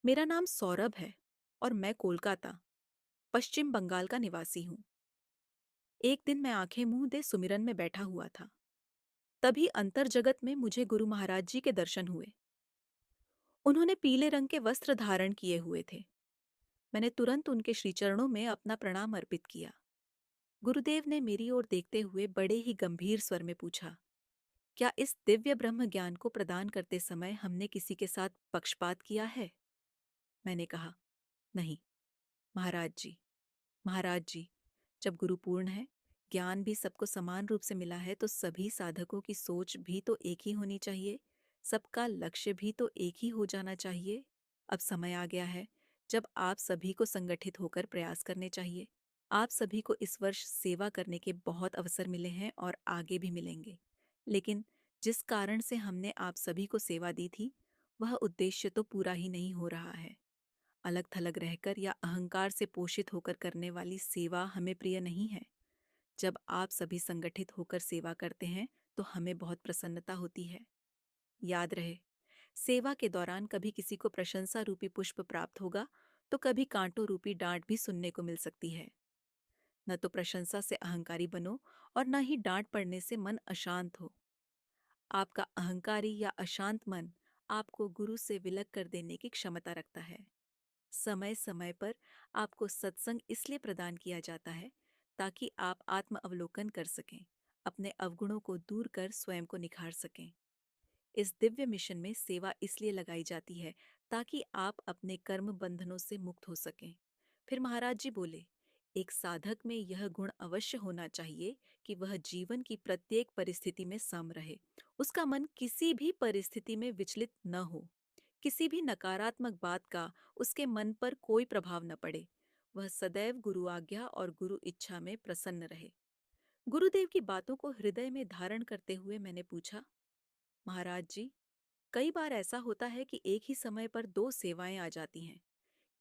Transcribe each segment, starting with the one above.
मेरा नाम सौरभ है और मैं कोलकाता, पश्चिम बंगाल का निवासी हूँ। एक दिन मैं आंखें मूंद दे सुमिरन में बैठा हुआ था। तभी अंतर जगत में मुझे गुरु महाराज जी के दर्शन हुए। उन्होंने पीले रंग के वस्त्र धारण किए हुए थे। मैंने तुरंत उनके श्रीचरणों में अपना प्रणाम अर्पित किया। गुरुदेव ने मेरी ओर देखते हुए बड़े ही गंभीर स्वर में पूछा, क्या इस दिव्य ब्रह्म ज्ञान को प्रदान करते समय हमने किसी के साथ पक्षपात किया है? मैंने कहा, नहीं महाराज जी। महाराज जी, जब गुरु पूर्ण है, ज्ञान भी सबको समान रूप से मिला है, तो सभी साधकों की सोच भी तो एक ही होनी चाहिए, सबका लक्ष्य भी तो एक ही हो जाना चाहिए। अब समय आ गया है जब आप सभी को संगठित होकर प्रयास करने चाहिए। आप सभी को इस वर्ष सेवा करने के बहुत अवसर मिले हैं और आगे भी मिलेंगे। लेकिन जिस कारण से हमने आप सभी को सेवा दी थी, वह उद्देश्य तो पूरा ही नहीं हो रहा है। अलग थलग रहकर या अहंकार से पोषित होकर करने वाली सेवा हमें प्रिय नहीं है। जब आप सभी संगठित होकर सेवा करते हैं तो हमें बहुत प्रसन्नता होती है। याद रहे, सेवा के दौरान कभी किसी को प्रशंसा रूपी पुष्प प्राप्त होगा, तो कभी कांटों रूपी डांट भी सुनने को मिल सकती है। न तो प्रशंसा से अहंकारी बनो और न ही डांट पड़ने से मन अशांत हो। आपका अहंकारी या अशांत मन आपको गुरु से विलग कर देने की क्षमता रखता है। समय समय पर आपको सत्संग इसलिए प्रदान किया जाता है ताकि आप आत्म अवलोकन कर सकें, अपने अवगुणों को दूर कर स्वयं को निखार सकें। इस दिव्य मिशन में सेवा इसलिए लगाई जाती है ताकि आप अपने कर्म बंधनों से मुक्त हो सकें। फिर महाराज जी बोले, एक साधक में यह गुण अवश्य होना चाहिए कि वह जीवन की प्रत्येक परिस्थिति में सम रहे, उसका मन किसी भी परिस्थिति में विचलित न हो, किसी भी नकारात्मक बात का उसके मन पर कोई प्रभाव न पड़े। वह सदैव गुरु आज्ञा और गुरु इच्छा में प्रसन्न रहे। गुरुदेव की बातों को हृदय में धारण करते हुए मैंने पूछा, महाराज जी, कई बार ऐसा होता है कि एक ही समय पर दो सेवाएं आ जाती हैं।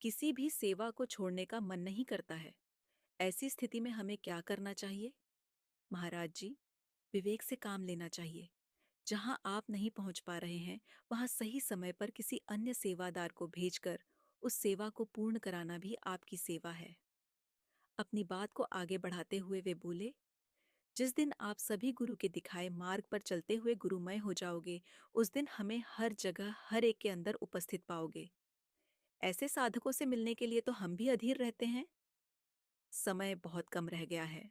किसी भी सेवा को छोड़ने का मन नहीं करता है। ऐसी स्थिति में हमें क्या करना चाहिए? महाराज जी, विवेक से काम लेना चाहिए। जहां आप नहीं पहुंच पा रहे हैं, वहां सही समय पर किसी अन्य सेवादार को भेजकर उस सेवा को पूर्ण कराना भी आपकी सेवा है। अपनी बात को आगे बढ़ाते हुए वे बोले, जिस दिन आप सभी गुरु के दिखाए मार्ग पर चलते हुए गुरुमय हो जाओगे, उस दिन हमें हर जगह हर एक के अंदर उपस्थित पाओगे। ऐसे साधकों से मिलने के लिए तो हम भी अधीर रहते हैं। समय बहुत कम रह गया है।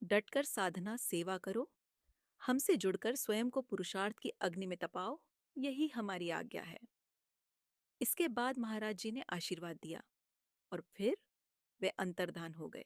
डटकर साधना सेवा करो, हमसे जुड़कर स्वयं को पुरुषार्थ की अग्नि में तपाओ, यही हमारी आज्ञा है। इसके बाद महाराज जी ने आशीर्वाद दिया और फिर वे अंतर्धान हो गए।